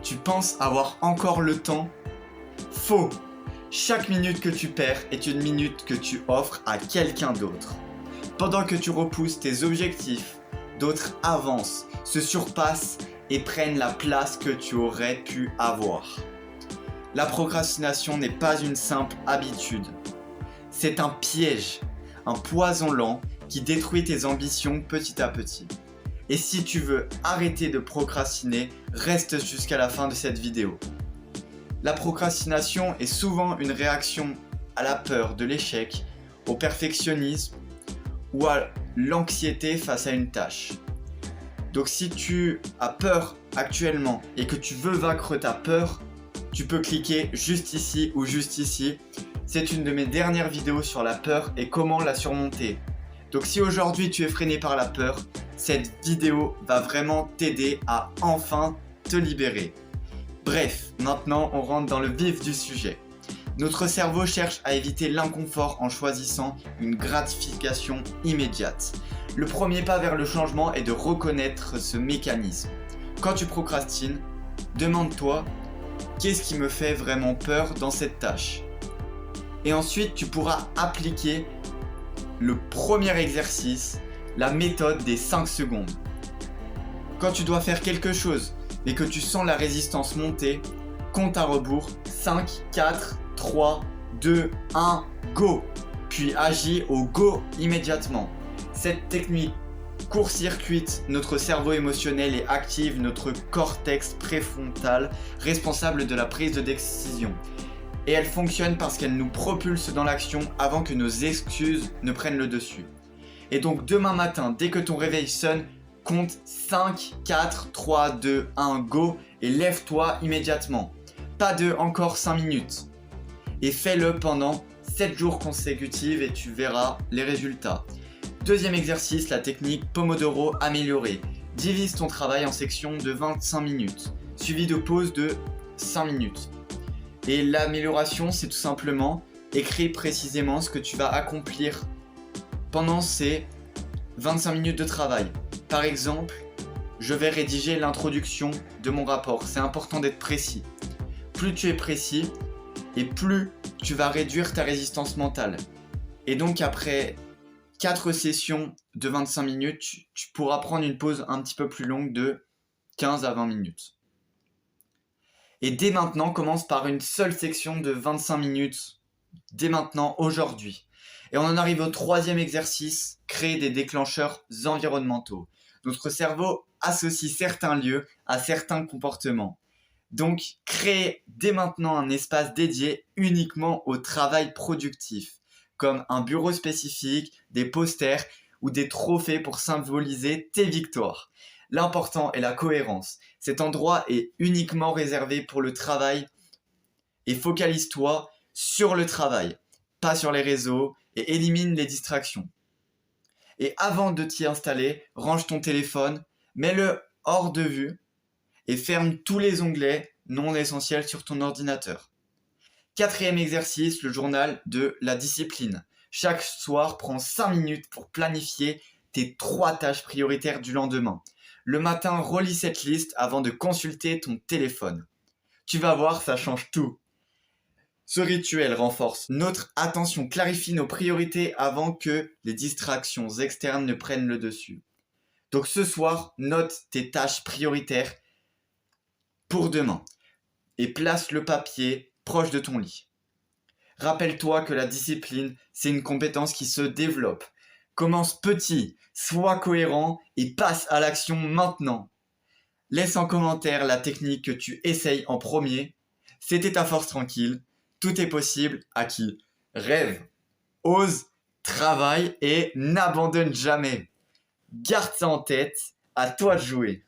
Tu penses avoir encore le temps? Faux! Chaque minute que tu perds est une minute que tu offres à quelqu'un d'autre. Pendant que tu repousses tes objectifs, d'autres avancent, se surpassent et prennent la place que tu aurais pu avoir. La procrastination n'est pas une simple habitude. C'est un piège, un poison lent qui détruit tes ambitions petit à petit. Et si tu veux arrêter de procrastiner, reste jusqu'à la fin de cette vidéo. La procrastination est souvent une réaction à la peur de l'échec, au perfectionnisme ou à l'anxiété face à une tâche. Donc si tu as peur actuellement et que tu veux vaincre ta peur, tu peux cliquer juste ici ou juste ici. C'est une de mes dernières vidéos sur la peur et comment la surmonter. Donc si aujourd'hui tu es freiné par la peur, cette vidéo va vraiment t'aider à enfin te libérer. Bref, maintenant on rentre dans le vif du sujet. Notre cerveau cherche à éviter l'inconfort en choisissant une gratification immédiate. Le premier pas vers le changement est de reconnaître ce mécanisme. Quand tu procrastines, demande-toi qu'est-ce qui me fait vraiment peur dans cette tâche. Et ensuite tu pourras appliquer le premier exercice, la méthode des 5 secondes. Quand tu dois faire quelque chose et que tu sens la résistance monter, compte à rebours 5, 4, 3, 2, 1, go! Puis agis au go immédiatement. Cette technique court-circuite notre cerveau émotionnel et active notre cortex préfrontal responsable de la prise de décision. Et elle fonctionne parce qu'elle nous propulse dans l'action avant que nos excuses ne prennent le dessus. Et donc demain matin, dès que ton réveil sonne, compte 5, 4, 3, 2, 1, go et lève-toi immédiatement. Pas de encore 5 minutes. Et fais-le pendant 7 jours consécutifs et tu verras les résultats. Deuxième exercice, la technique Pomodoro améliorée. Divise ton travail en sections de 25 minutes, suivi de pauses de 5 minutes. Et l'amélioration, c'est tout simplement écrire précisément ce que tu vas accomplir pendant ces 25 minutes de travail. Par exemple, je vais rédiger l'introduction de mon rapport. C'est important d'être précis. Plus tu es précis et plus tu vas réduire ta résistance mentale. Et donc après 4 sessions de 25 minutes, tu pourras prendre une pause un petit peu plus longue de 15 à 20 minutes. Et dès maintenant, commence par une seule section de 25 minutes. Dès maintenant, aujourd'hui. Et on en arrive au troisième exercice, créer des déclencheurs environnementaux. Notre cerveau associe certains lieux à certains comportements. Donc, crée dès maintenant un espace dédié uniquement au travail productif, comme un bureau spécifique, des posters ou des trophées pour symboliser tes victoires. L'important est la cohérence. Cet endroit est uniquement réservé pour le travail et focalise-toi sur le travail, pas sur les réseaux et élimine les distractions. Et avant de t'y installer, range ton téléphone, mets-le hors de vue et ferme tous les onglets non essentiels sur ton ordinateur. Quatrième exercice, le journal de la discipline. Chaque soir, prends 5 minutes pour planifier tes 3 tâches prioritaires du lendemain. Le matin, relis cette liste avant de consulter ton téléphone. Tu vas voir, ça change tout. Ce rituel renforce notre attention, clarifie nos priorités avant que les distractions externes ne prennent le dessus. Donc ce soir, note tes tâches prioritaires pour demain et place le papier proche de ton lit. Rappelle-toi que la discipline, c'est une compétence qui se développe. Commence petit, sois cohérent et passe à l'action maintenant. Laisse en commentaire la technique que tu essayes en premier. C'était ta force tranquille. Tout est possible à qui rêve, ose, travaille et n'abandonne jamais. Garde ça en tête, à toi de jouer.